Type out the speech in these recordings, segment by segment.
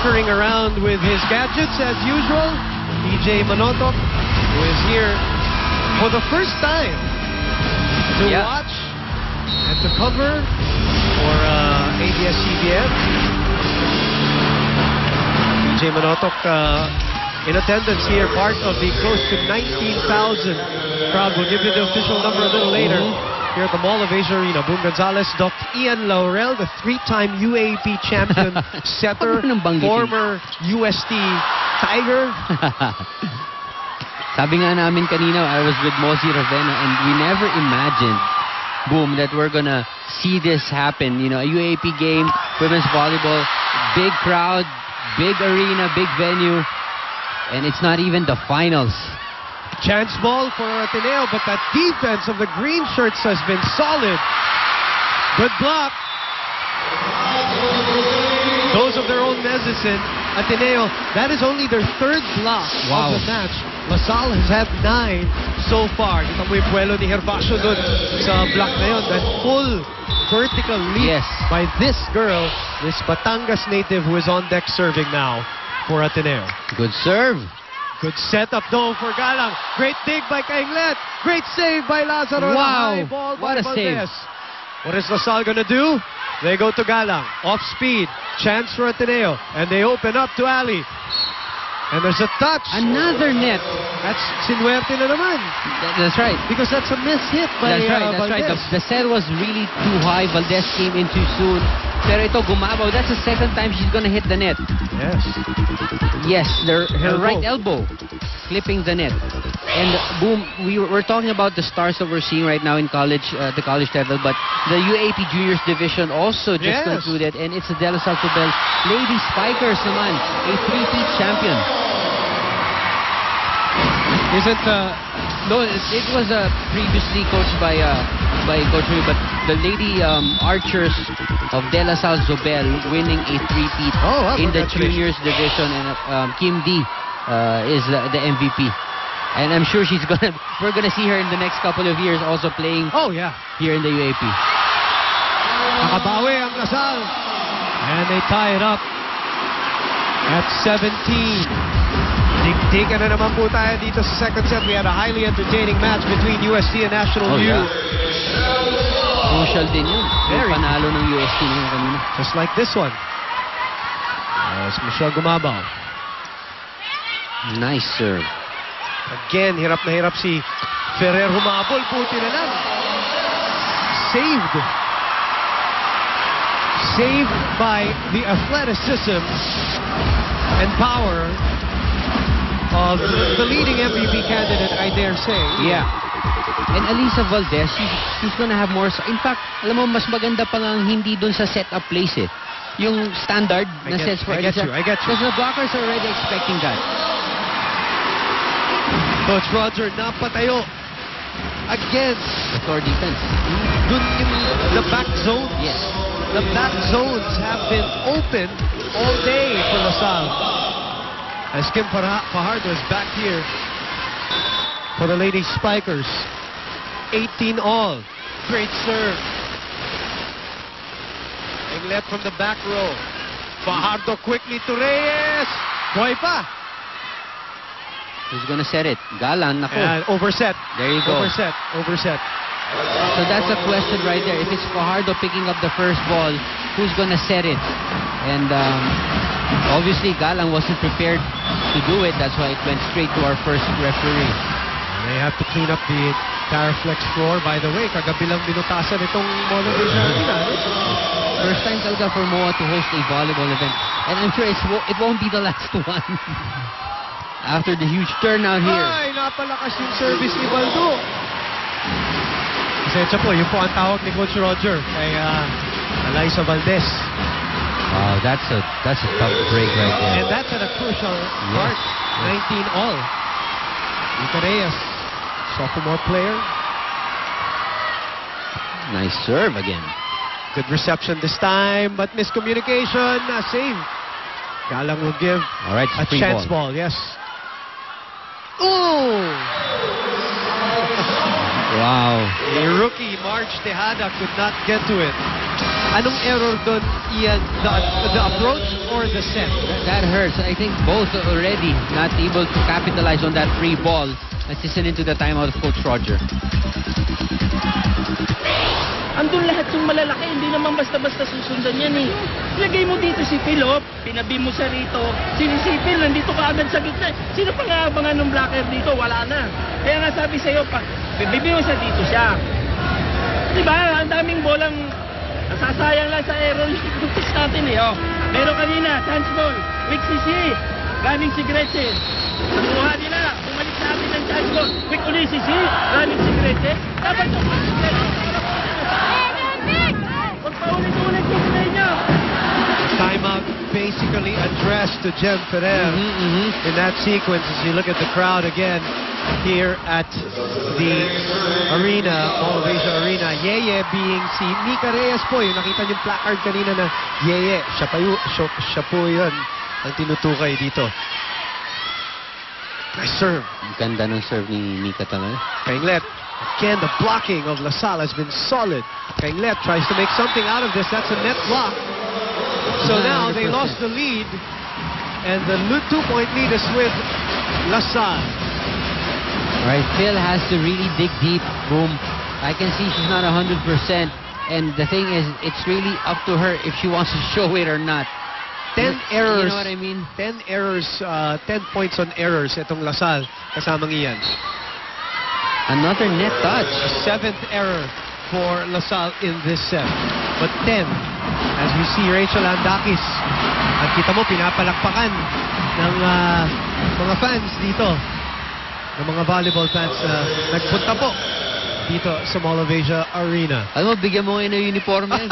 tinkering around with his gadgets as usual. TJ Manotoc, who is here for the first time to watch and to cover for ABS-CBN. TJ Manotoc in attendance here, part of the close to 19,000 crowd. We'll give you the official number a little later. Here at the Mall of Asia Arena, Boom Gonzalez, Dr. Ian Laurel, the three-time UAAP champion setter, former UST Tiger. Sabi nga namin kanina, I was with Mosey Ravena, and we never imagined, Boom, that we're gonna see this happen. You know, a UAAP game, women's volleyball, big crowd, big arena, big venue, and it's not even the finals. Chance ball for Ateneo, but that defense of the green shirts has been solid. Good block. Those of their own medicine, Ateneo, that is only their third block of the match. LaSalle has had 9 so far. Kita mo yung puwelo ni Herbacio doon sa block na yun. That full vertical leap by this girl, this Batangas native who is on deck serving now for Ateneo. Good serve. Good setup though for Galang. Great dig by Kainglet. Great save by Lazaro. Wow, High ball what by a save. Valdez. What is LaSalle gonna do? They go to Galang. Off speed. Chance for Ateneo. And they open up to Ali. And there's a touch. Another net. That's sinuwerte na naman. That's right. Because that's a miss hit by That's right. The set was really too high. Valdez came in too soon. Pero ito gumabaw. That's the second time she's gonna hit the net. Yes. Yes, her right elbow clipping the net. And Boom, we're talking about the stars that we're seeing right now in college, the college level, but the UAP Juniors Division also just concluded, and it's the De La Salle Zobel Lady Spikers naman, a 3-peat champion. No, it was previously coached by Coach Rui, but the Lady Archers of De La Salle Zobel winning a 3-peat in the Juniors Division, and Kim D is the MVP. And I'm sure we're gonna see her in the next couple of years also playing here in the UAP. Nakabawi ang LaSalle. And they tie it up at 17. Digdigan na naman po tayo dito sa second set. We had a highly entertaining match between UST and National U. Crucial din yun. Yung panalo ng UST ngayon kanina. Just like this one. As Michelle gumabaw. Nice serve. Again, hirap na hirap si Ferrer humabol. Puti na lang. Saved. Saved by the athleticism and power of the leading MVP candidate, I dare say. Yeah. And Alisa Valdez, she's gonna have more. In fact, alam mo, mas maganda pa nga hindi dun sa setup place eh. Yung standard na sets for Alisa. I get you. Because the blockers are already expecting that. Coach Roger napatayo again. The floor defense. Dun the back zone. Yes. The back zones have been open all day for LaSalle. As Kim Fajardo is back here for the Lady Spikers. 18 all. Great serve. Inglet from the back row. Fajardo quickly to Reyes. Boy pa. Who's gonna set it? Galang, nako. And overset. There you go. Overset. So that's a question right there. If it's Fajardo picking up the first ball, who's gonna set it? And obviously Galang wasn't prepared to do it. That's why it went straight to our first referee. They have to clean up the Taraflex floor. By the way, kagabi lang binutasan itong Mall of Asia Arena. First time talaga for MOA to host a volleyball event. And I'm sure it won't be the last one. After the huge turnout here. Ay, napalakas yung service ni Baldo. Pasensya po, yun po ang tawag ni Coach Roger kay Alisa Valdez. Wow, that's a tough break right there. And that's at a crucial part. 19 all. Ika Reyes, sophomore player. Nice serve again. Good reception this time, but miscommunication. Save. Galang will give a chance ball. Yes. Ooh! Wow. A rookie, Marge Tejada, could not get to it. Anong error doon, Ian? The approach or the set? That hurts. I think both already not able to capitalize on that free ball. Let's listen into the timeout of Coach Roger. Andun lahat yung malalaki, hindi naman basta-basta susundan yan eh. Lagay mo dito si Philop, pinabi mo siya rito. Si Phil, nandito ka agad sa gitna. Sino pang aabangan ng blocker dito? Wala na. Kaya nga sabi sa'yo, bibibi mo siya dito siya. Diba? Ang daming bolang nasasayang lang sa error yung kutis natin eh. Oh. Pero kanina, chance ball. Quick si galing si Gretchen. Nakuha nila. Bumalik sa atin ng chance ball. Quick ulit si galing si Gretchen. Dapat yung magpaulit-ulit yung play niya. Timeout basically addressed to Jem Ferrer in that sequence as you look at the crowd again here at the arena, Mall of Asia Arena. Yeye being si Mika Reyes po. Yung nakita niyo yung placard kanina na Yeye. Siya po yun ang tinutukay dito. Nice serve. Ganda ng serve ni Mika talaga. Kainglet. Again, the blocking of LaSalle has been solid. Kainglet tries to make something out of this. That's a net block. So now they lost the lead. And the 2-point lead is with LaSalle. Right, Phil has to really dig deep. Boom. I can see she's not 100%. And the thing is, it's really up to her if she wants to show it or not. 10 errors. You know what I mean? 10 errors, 10 points on errors itong LaSalle kasamang iyan. Another net touch. 7th error for LaSalle in this set. But 10, as we see Rachel Andakis. At kita mo, pinapalakpakan ng mga fans dito. Ng mga volleyball fans na nagpunta po dito sa Mall of Asia Arena. Alam mo, bigyan mo ngayon ng uniforme yan.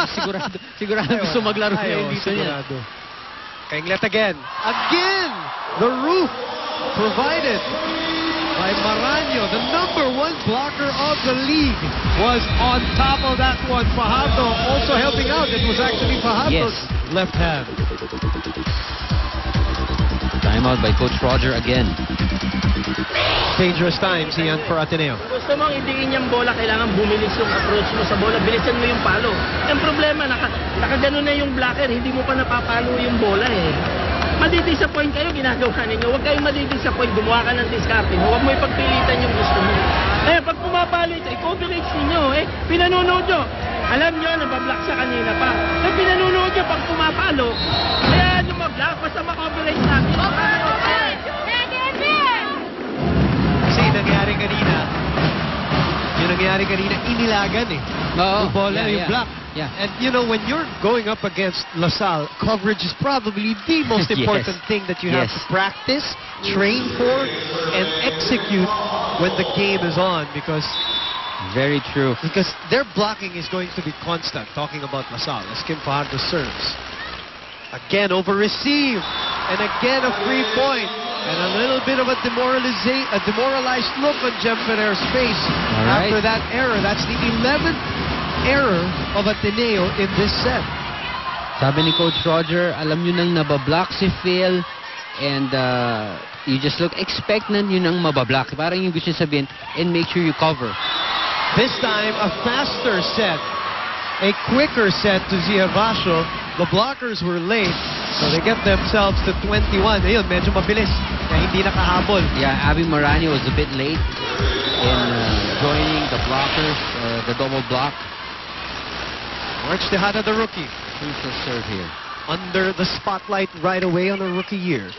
Sigurado gusto maglaro ngayon dito niya. Kainglet again. Again! The roof provided by Maranyo, the #1 blocker of the league, was on top of that one. Fajardo also helping out. It was actually Fajardo's left hand. Timeout by Coach Roger again. Dangerous times, Ian, for Ateneo. Gusto mong idiin yung bola, kailangan bumilis yung approach mo sa bola. Bilisan mo yung palo. Ang problema, nakagano na yung blocker, hindi mo pa napapalo yung bola eh. Madidisappoint kayo, ginagawa ninyo. Huwag kayong madidisappoint, gumawa ka ng discarding. Huwag mo ipagpilitan yung gusto mo. Eh, pag pumapalo ito, i-coverage ninyo eh. Pinanunood nyo. Alam nyo, nabablock sa kanina pa. Eh, pinanunood nyo pag pumapalo. Kaya lumablock, basta ma-coverage natin. Kasi yung nangyari kanina, inilagan eh. Yung bola, yung block. Yeah. And you know, when you're going up against LaSalle, coverage is probably the most important thing that you have to practice, train for, and execute when the game is on, because very true. Because their blocking is going to be constant. Talking about LaSalle, as Kim Fajardo serves. Again, over-receive. And again, a free point. And a little bit of a demoralized look on Jem Ferrer's face after that error. That's the 11th error of Ateneo in this set. Sabi ni Coach Roger, alam nyo nang nabablock si Phil, and you just look expectant yun nang mabablock. Parang yung gusto sabihin, and make sure you cover. This time, a faster set. A quicker set to Ziervasio. The blockers were late, so they get themselves to 21. Ayun, medyo mabilis, kaya hindi nakahabol. Yeah, Abby Maranyo was a bit late in joining the blockers, the double block. March Tejada, the rookie. Crucial serve here. Under the spotlight right away on the rookie year.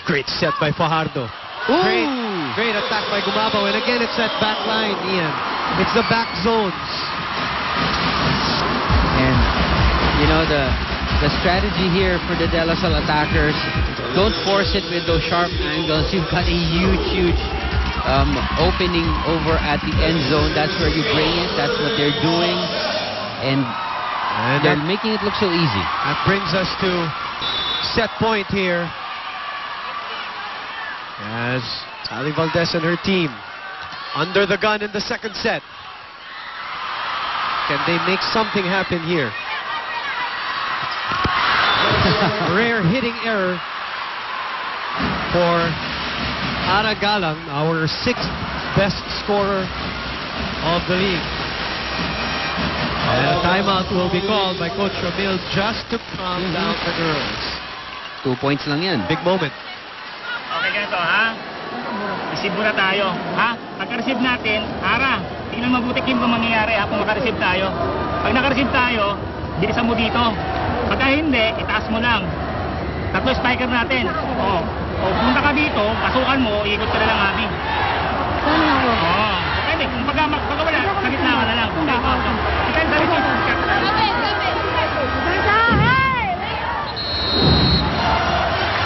Great set by Fajardo. Great attack by Gumabaw. And again, it's that back line, Ian. It's the back zones. And, you know, the strategy here for the De La Salle attackers, don't force it with those sharp angles. You've got a huge opening over at the end zone. That's where you bring it. That's what they're doing. And they're making it look so easy. That brings us to set point here, as Ali Valdez and her team under the gun in the second set. Can they make something happen here? Rare hitting error for Ara Galang, our 6th best scorer of the league. And a timeout will be called by Coach Ramil just to calm down the girls. 2 points lang yan. Big moment. Okay, ganito, ha? Receive muna tayo, ha? Pagka-receive natin, Ara, tingnan mabuti Kim kung mangyayari, ha? Kung maka-receive tayo. Pag naka-receive tayo, bilisan mo dito. Pagka hindi, itaas mo lang. 3 spiker natin. O, punta ka dito, pasukan mo, ikot ka na lang, Abby. Paano ako? Oo. Depende, kung pagka wala, sa gitna ka na lang. Depende sa receive.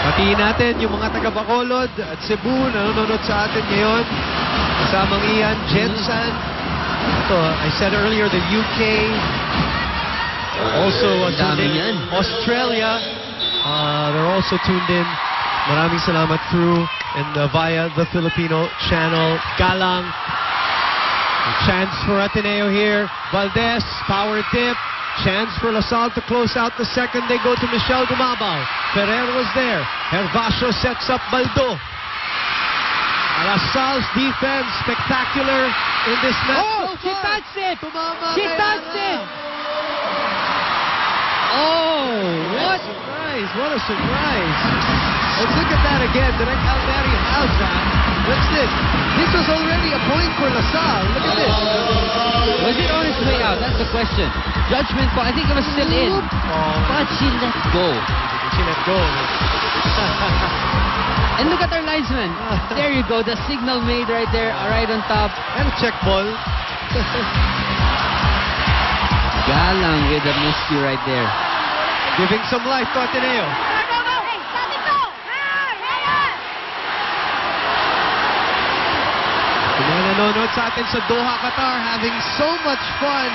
Patiin natin yung mga taga-Bacolod at Cebu na nanonood sa atin ngayon. Kasamang Ian, Jensen. Ito, I said earlier, the UK. Also tuned in. Australia. They're also tuned in. Maraming salamat through and via the Filipino channel. Galang. A chance for Ateneo here. Valdez, power tip. Chance for LaSalle to close out the second. They go to Michelle Gumabao. Ferrero's there. Hervasio sets up Baldo. LaSalle's defense spectacular in this match. Oh, she touched it! She touched it! Oh, what a surprise. What a surprise. Let's look at that again. Direct Almeri has that. What's this? This was already a point for LaSalle. Look at this. Was it on its way out? That's the question. Judgment call. I think it was still in. But she let go. She let go. And look at our linesman. There you go. The signal made right there, right on top. And a check ball. Galang with a miscue right there. Giving some life to Ateneo. Mga nanonood sa atin sa Doha, Qatar, having so much fun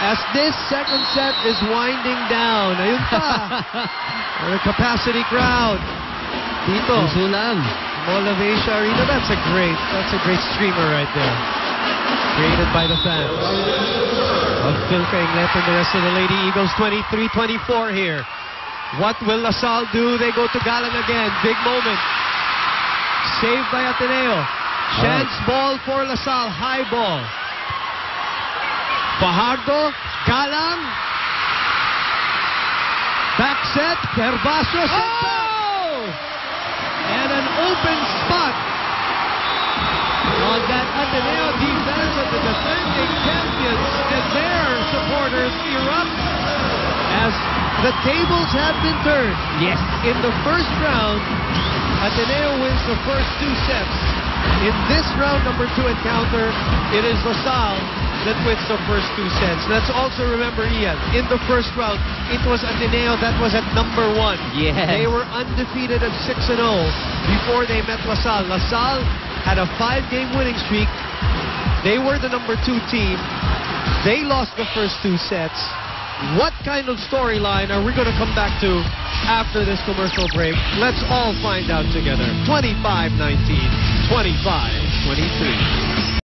as this second set is winding down. Ayun pa. A capacity crowd. Dito. Puso lang. Mall of Asia Arena. That's a great streamer right there. Created by the fans. Of Philka Inglet and the rest of the Lady Eagles. 23-24 here. What will LaSalle do? They go to Galang again. Big moment. Saved by Ateneo. Chance ball for LaSalle. High ball. Fajardo. Galang. Back set. Hervasio. Oh! And an open spot on that Ateneo defense of the defending champions, and their supporters erupt as the tables have been turned. Yes. In the first round, Ateneo wins the first 2 sets. In this round number 2 encounter, it is LaSalle that wins the first 2 sets. Let's also remember, Ian, in the first round, it was Ateneo that was at number 1. Yes. They were undefeated at 6-0 before they met LaSalle. LaSalle had a 5-game winning streak. They were the number 2 team. They lost the first 2 sets. What kind of storyline are we going to come back to after this commercial break? Let's all find out together. 25-19, 25-23.